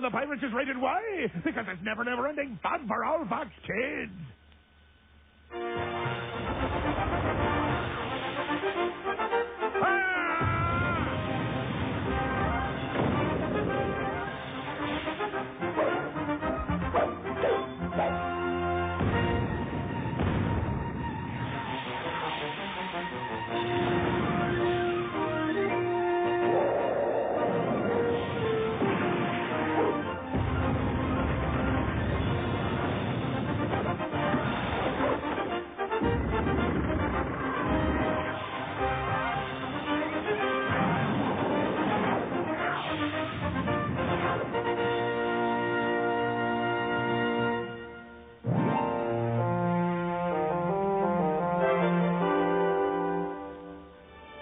the Pirates is rated Y because it's never-ending fun for all Fox kids.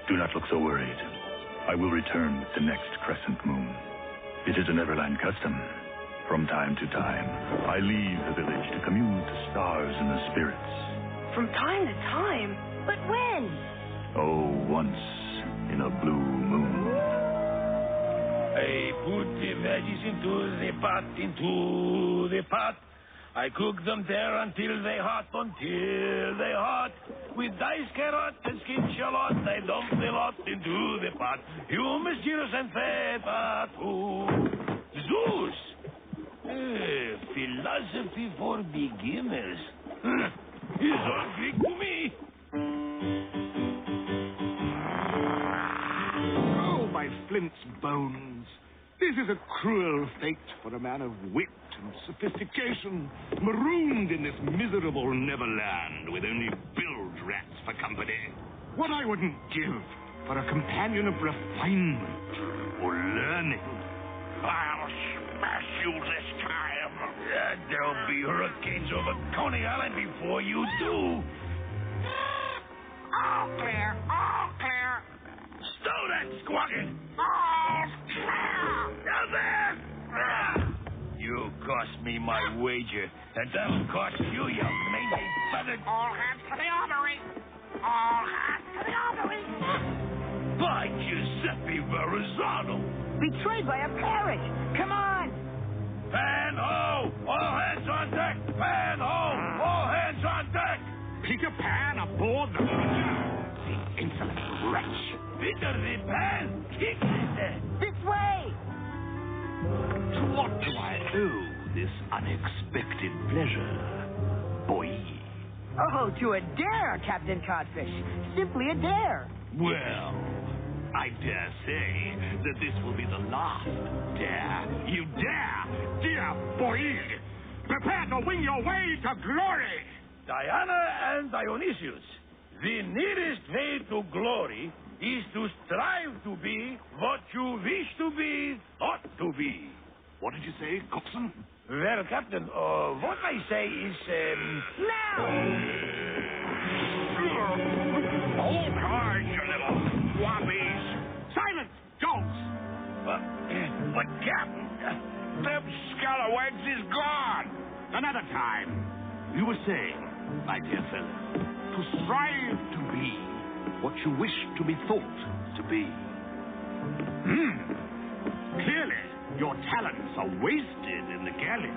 Do not look so worried. I will return with the next crescent moon. It is a Neverland custom. From time to time, I leave the village to commune with the stars and the spirits. From time to time? But when? Oh, once in a blue moon. I put the veggies into the pot. I cook them there until they hot. With diced carrot and skin shallot, I dump the lot into the pot. Hummus, gyros, and feta too. Zeus! Philosophy for beginners. Is all Greek to me. Oh, my flint's bones. This is a cruel fate for a man of wit and sophistication, marooned in this miserable Neverland with only bilge rats for company. What I wouldn't give for a companion of refinement or learning. I'll smash you this time. There'll be hurricanes over Coney Island before you do. All clear, all clear. Stow that squawking. All clear. Down there. You cost me my wager, and that'll cost you your mangy feathered. All hands to the armory. All hands to the armory. By Giuseppe Verrazzano. Betrayed by a parrot. Come on. Pan ho! All hands on deck! Pan ho! All hands on deck! Peter Pan aboard the Peter. The insolent wretch. Peter the Pan! Kick it! This way. To what do I owe this unexpected pleasure, boy? Oh, to a dare, Captain Codfish. Simply a dare. Well, I dare say that this will be the last dare you dare, dear boy. Prepare to wing your way to glory. Diana and Dionysius, the nearest way to glory is to strive to be what you wish to be, ought to be. What did you say, coxswain? Well, Captain, what I say is, Now! Hold hard, you little wobbies. Silence, dogs. But Captain, Them scalawags is gone. Another time. You were saying, my dear fellow, to strive to be what you wish to be thought to be. Clearly, your talents are wasted in the galley.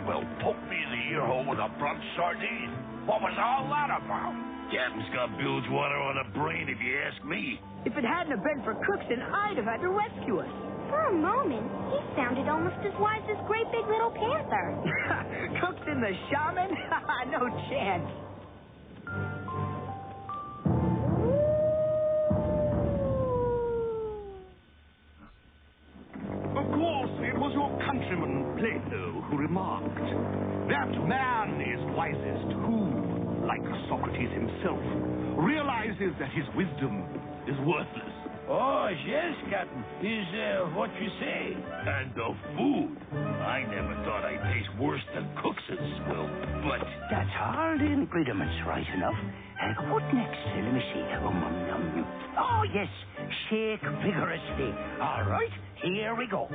well, poke me in the ear hole with a blunt sardine. What was all that about? Captain's got bilge water on the brain, if you ask me. If it hadn't have been for Cookson, I'd have had to rescue us. For a moment, he sounded almost as wise as Great Big Little Panther. Cookson the Shaman? No chance. Of course, it was your countryman Plato who remarked, that man is wisest who, like Socrates himself, realizes that his wisdom is worthless. Oh, yes, Captain, is what you say. And the food. I never thought I'd taste worse than Cookson's will, but... That's all the ingredients right enough. What next? Let me see. Oh, yes. Shake vigorously. All right, here we go.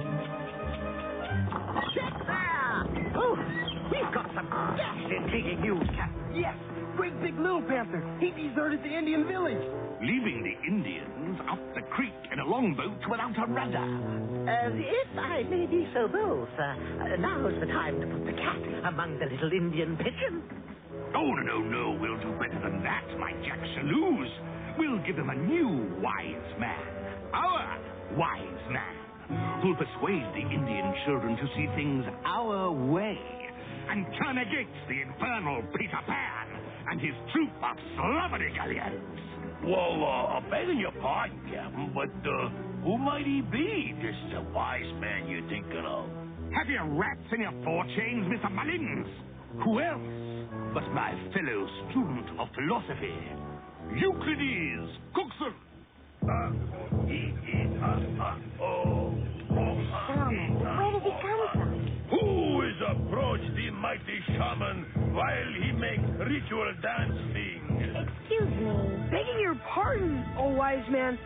Check there! Oh, we've got some gas intriguing news, Captain. Yes, Great Big Little Panther. He deserted the Indian village. leaving the Indians up the creek in a longboat without a rudder. If I may be so bold, sir, now's the time to put the cat among the little Indian pigeons. Oh, no, we'll do better than that, my Jack Shaloos. We'll give them a new wise man, our wise man, who'll persuade the Indian children to see things our way and turn against the infernal Peter Pan and his troop of slobberdigullions. Well, begging your pardon, Captain, but who might he be, this wise man you're thinking of? Have you rats in your forechains, Mr. Mullins? Who else but my fellow student of philosophy, Euclides Cookson? Where did he come from? Who is approached the mighty shaman while he makes ritual dancing? Excuse me. Begging your pardon, O wise man,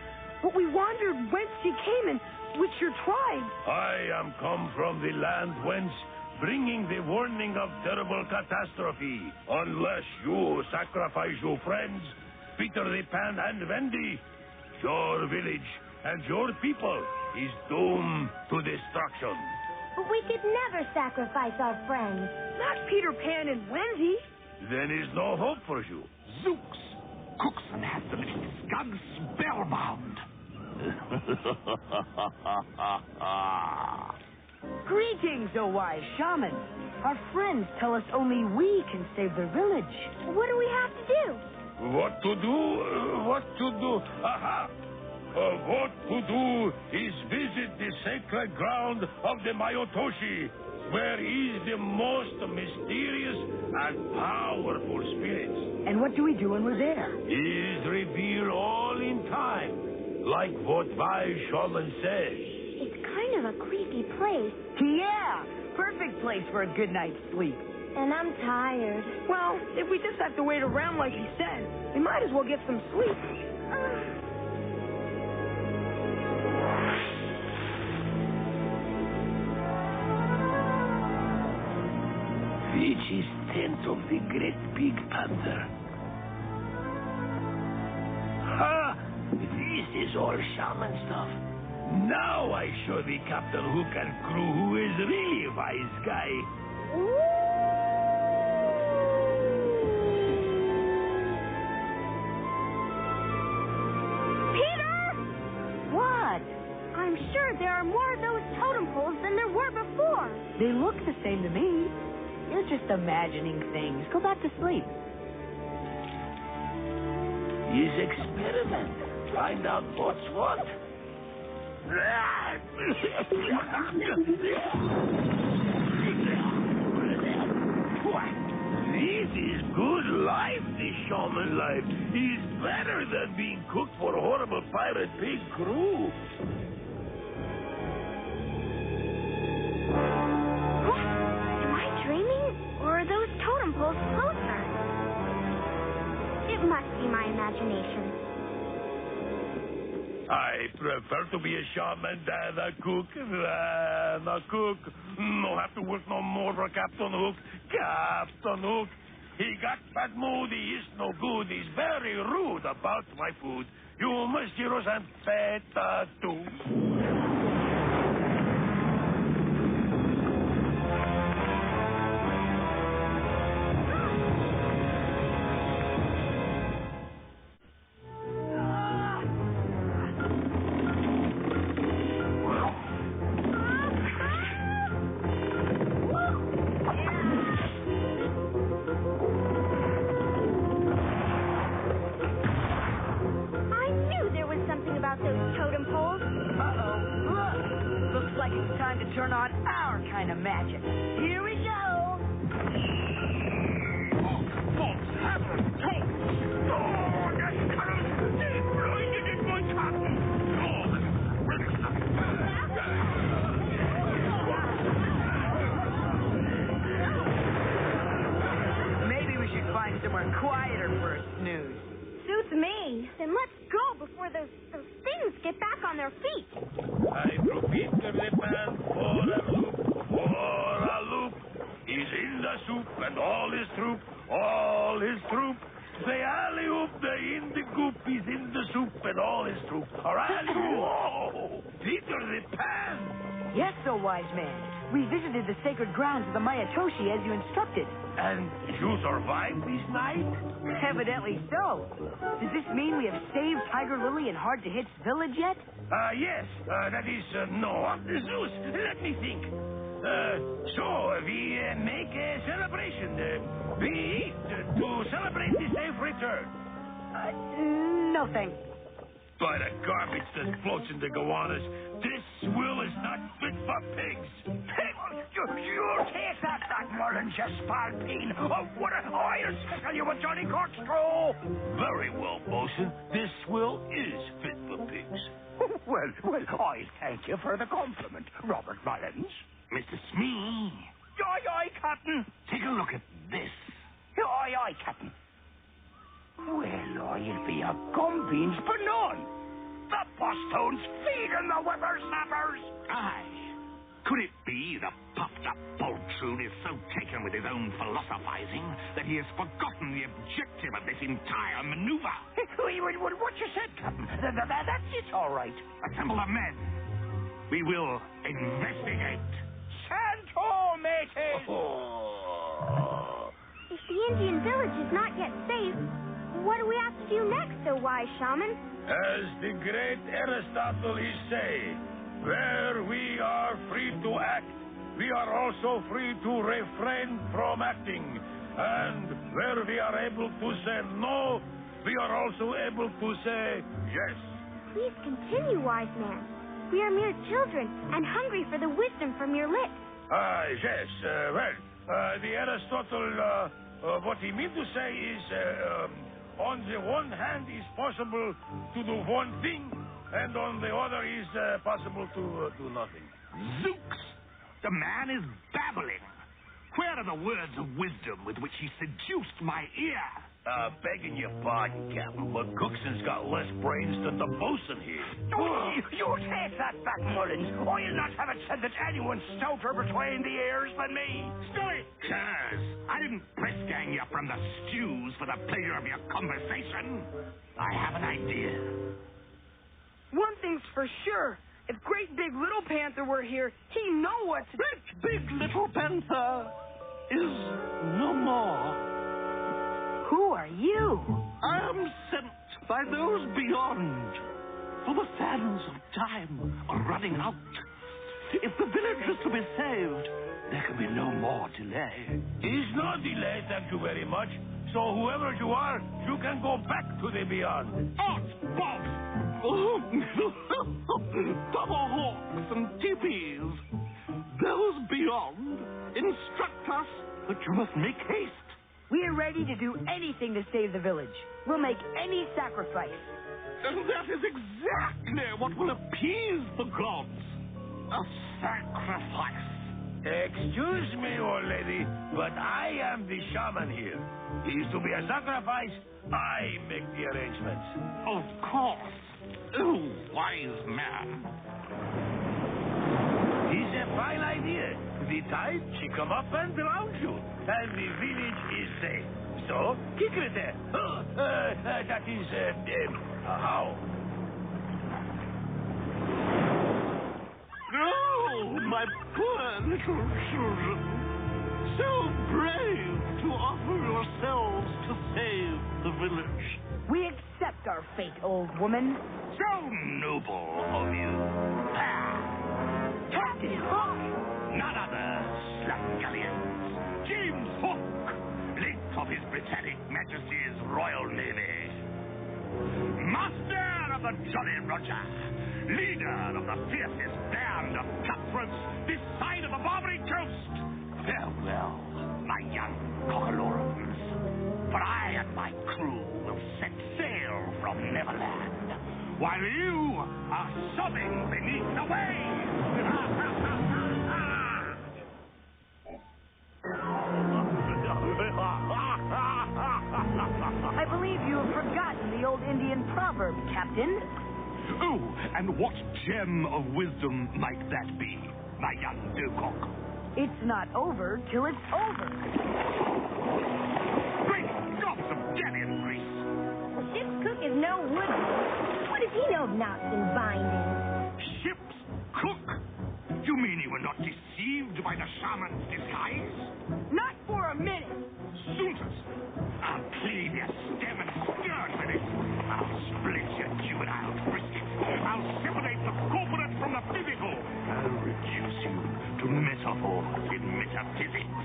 but we wondered whence you came and which your tribe. I am come from the land whence, bringing the warning of terrible catastrophe. Unless you sacrifice your friends, Peter the Pan and Wendy, your village and your people is doomed to destruction. But we could never sacrifice our friends. Not Peter Pan and Wendy. Then is no hope for you. Zooks! Cookson has the little scum spellbound. Greetings, O wise shaman. Our friends tell us only we can save their village. What do we have to do? What to do? What to do? Aha! What to do is visit the sacred ground of the Mayotoshi, where is the most mysterious and powerful spirits. And what do we do when we're there? Is revealed all in time, like what wise shaman says. It's kind of a creepy place, Yeah, perfect place for a good night's sleep. and I'm tired. Well, if we just have to wait around like he said, we might as well get some sleep. Which is tent of the great big panther? Ha! This is all shaman stuff. Now I show the Captain Hook and crew who is really a wise guy. Peter! What? I'm sure there are more of those totem poles than there were before. They look the same to me. You're just imagining things. Go back to sleep. His experiment. Find out what's what. This is good life, this shaman life. It's better than being cooked for a horrible pirate pig crew. Am I dreaming, or are those totem poles closer? It must be my imagination. I prefer to be a shaman than a cook. No have to work no more for Captain Hook. Captain Hook, he got bad mood. He is no good. He's very rude about my food. You must heroes and feta too. I knew there was something about those totem poles. Uh-oh. Look. Looks like it's time to turn on our kind of magic. Here we go. Maybe we should find somewhere quieter for a snooze. Suits me. Then let's go before those things get back on their feet. I repeat to the man for a loop, for a loop. He's in the soup and all his troop, all his troop. They alley-oop, they in the goop, he's in the so, wise man. We visited the sacred grounds of the Mayatoshi as you instructed. And you survived this night? Evidently so. Does this mean we have saved Tiger Lily and Hard to Hit's village yet? Yes. That is, no. Zeus, let me think. So, we make a celebration. We eat to celebrate the safe return. No thanks. By the garbage that floats in the goannas, this will is not fit for pigs. Hey, you take that, Mullins, you spalpeen. I'll sickle you with Johnny Corkscrew. Very well, Bosun. This will is fit for pigs. Well, I thank you for the compliment, Robert Mullins. Mr. Smee, Aye, Captain. take a look at this. Aye, Captain. Well, I'll be a gumbeans for none. The Bosstones feeding the whippersnappers. Aye. Could it be the puffed-up poltroon is so taken with his own philosophizing that he has forgotten the objective of this entire maneuver? What you said, Captain? That's it, all right. Assemble the men. We will investigate. Santo, mateys! If the Indian village is not yet safe, what do we have to do next, O wise shaman? As the great Aristotle is say, where we are free to act, we are also free to refrain from acting. And where we are able to say no, we are also able to say yes. Please continue, wise man. We are mere children and hungry for the wisdom from your lips. Yes. The Aristotle, what he meant to say is, on the one hand, it's possible to do one thing, and on the other is possible to do nothing. Zooks! The man is babbling. Where are the words of wisdom with which he seduced my ear? Begging your pardon, Captain, but Cookson's got less brains than the bosun here. You take that back, Mullins. I'll not have it said that anyone's stouter between the ears than me. Stoic curs! I didn't press gang you from the stews for the pleasure of your conversation. I have an idea. One thing's for sure. If Great Big Little Panther were here, he'd know what to do. Great Big Little Panther is no more. Who are you? I am sent by those beyond, for the sands of time are running out. If the village is to be saved, there can be no more delay. Is no delay, thank you very much. So whoever you are, you can go back to the beyond. Out, Bob! Tomahawks and teepees. Those beyond instruct us that you must make haste. We are ready to do anything to save the village. We'll make any sacrifice. And that is exactly what will appease the gods. A sacrifice. Excuse me, old lady, but I am the shaman here. Is to be a sacrifice, I make the arrangements. Of course. Oh, wise man. It's a fine idea. The tide, she come up and drown you, and the village is safe. So, kick it there. That is, how? Oh, my poor little children. So brave to offer yourselves to save the village. We accept our fate, old woman. So noble of you. Captain Hook! None other, slumgullions. James Hook, late of His Britannic Majesty's Royal Navy. Master of the Jolly Roger. Leader of the fiercest band of cutthroats this side of the Barbary coast. Farewell, my young cockalorums. For I and my crew will set sail from Neverland, while you are sobbing beneath the waves. I believe you have forgotten the old Indian proverb, Captain. Oh, and what gem of wisdom might that be, my young docock? It's not over till it's over. Great gobs of galleon grease! The ship's cook is no woodman. What does he know of knots and bindings? Ship's cook? You mean he were not by the shaman's disguise? Not for a minute. Sooners, I'll cleave your stem and stern with it. I'll split your juvenile brisket. I'll separate the corporate from the physical. I'll reduce you to metaphors in metaphysics.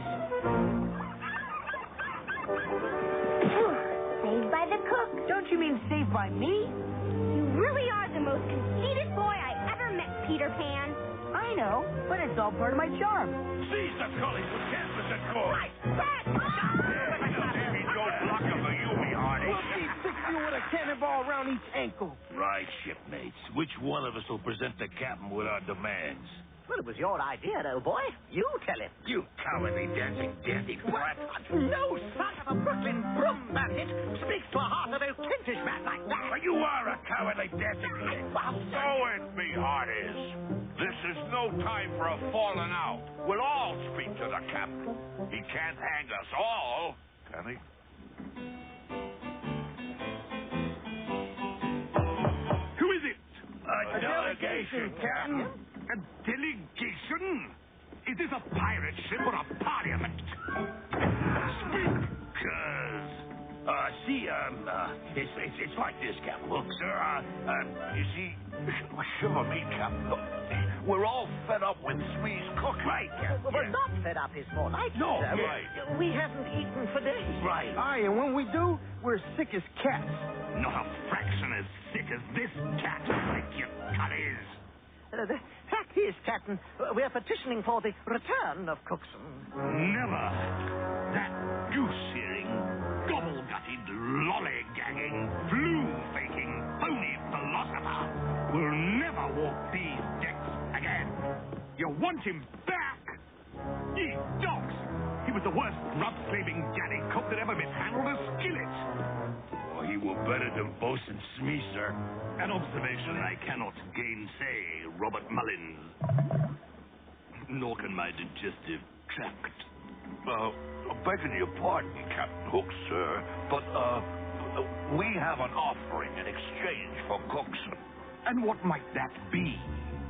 Saved by the cook. Don't you mean saved by me? You really are the most conceited boy I ever met, Peter Pan. I know, but it's all part of my charm. Seize the gullies with canvas and cord. We'll see fix you with a cannonball around each ankle. Right, shipmates. Which one of us will present the captain with our demands? Well, it was your idea, old boy. You tell him. You cowardly dancing dandy brat. No son of a Brooklyn broom bandit speaks to a heart of oak Kentish man like that. But you are a cowardly dancing... So it be, hearties. This is no time for a falling out. We'll all speak to the captain. He can't hang us all, can he? Who is it? A delegation, Captain. A delegation? Is this a pirate ship or a parliament? Speak, cuz. It's like this, Captain Hook, sir. You see, shiver me, Captain. We're all fed up with Smee's cooking. Right, Captain. We're not fed up, is more like. No, sir. right. We haven't eaten for days. Right. Aye, and when we do, we're sick as cats. Not a fraction as sick as this cat, like your cullies. The fact is, Captain, we're petitioning for the return of Cookson. Never. That goose-shearing, gobble-gutted, lollygagging, flume-faking, phony philosopher will never walk these decks again. You want him back? Ye dogs! He was the worst grub-slaving galley cook that ever mishandled a skillet. He were better than Bosun Smee, sir. An observation I cannot gainsay, Robert Mullins. Nor can my digestive tract. Begging your pardon, Captain Hook, sir, but, we have an offering in exchange for Cookson. And what might that be?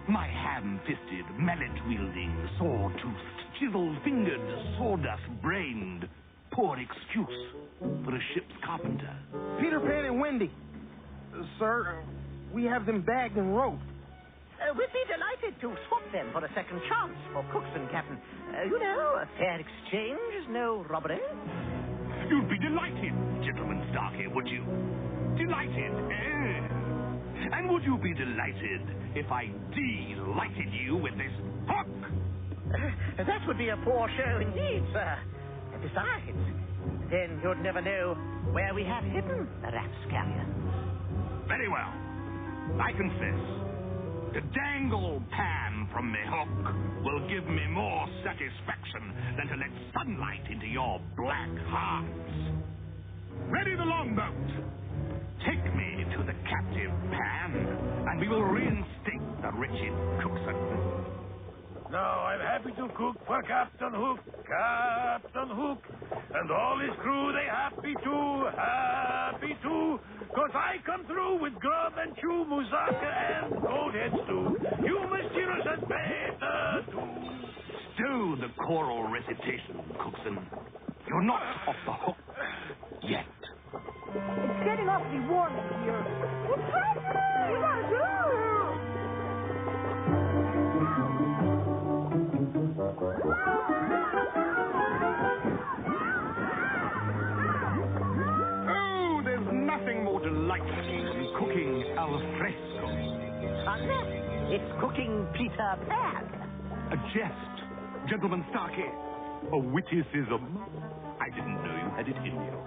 My ham-fisted, mallet-wielding, saw-toothed, chisel-fingered, sawdust-brained, poor excuse for a ship's carpenter. Peter Pan and Wendy. Sir, we have them bagged and roped. We'd be delighted to swap them for a second chance for Cookson, Captain. You know, a fair exchange, no robbery. You'd be delighted, Gentleman Starkey, would you? Delighted, eh? And would you be delighted if I delighted you with this hook? That would be a poor show indeed, sir. Besides, then you'd never know where we have hidden the rapscallion. Very well. I confess. To dangle Pan from me hook will give me more satisfaction than to let sunlight into your black hearts. Ready the longboat. Take me to the captive Pan, and we will reinstate the wretched Cookson. Now, I'm happy to cook for Captain Hook. Captain Hook. And all his crew, they happy too. Cause I come through with grub and chew, moussaka and goathead stew. You must hear us as better too. Stow the choral recitation, Cookson. You're not off the hook yet. It's getting awfully warm in here. It's hot. You gotta go. Oh, there's nothing more delightful than cooking al fresco. Unless it's cooking Peter Pan. A jest, Gentleman Starkey. A witticism. I didn't know you had it in you.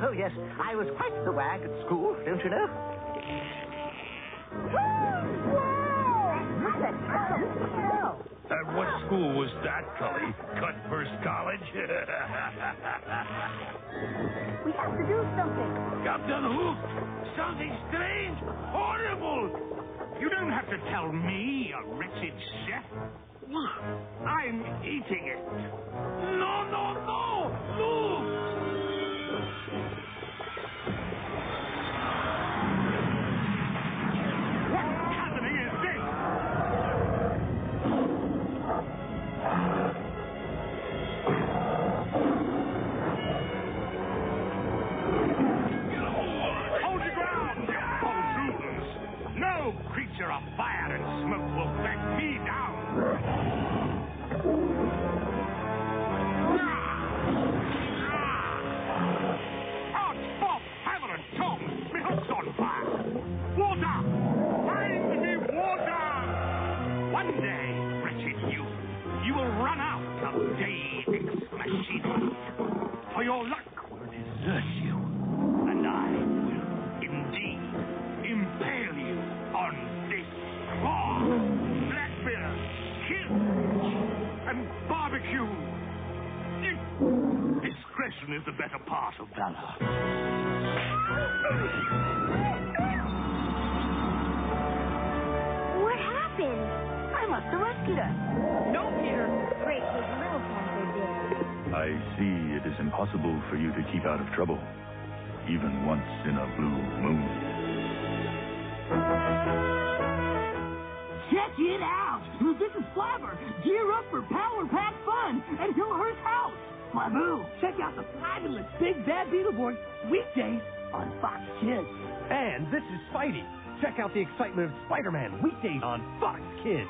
Oh, yes. I was quite the wag at school, don't you know? What a terrible smell. And what school was that, Cully? Cutburst College? We have to do something. Captain Hook! Something strange! Horrible! You don't have to tell me, a wretched chef. I'm eating it. No! Look! What happening is this? Deus ex machina. For your luck will desert you, and I will indeed impale you on this claw, Blackbeard, kill, and barbecue. Discretion is the better part of valor. What happened? I must have rescued her. No, Peter. Great big little panther did. I see it is impossible for you to keep out of trouble, even once in a blue moon. Check it out! This is Flabber. Gear up for Power Pack fun at Hillhurst House. Flaboo, check out the fabulous Big Bad Beetleborg weekdays on Fox Kids. And this is Spidey. Check out the excitement of Spider-Man weekdays on Fox Kids.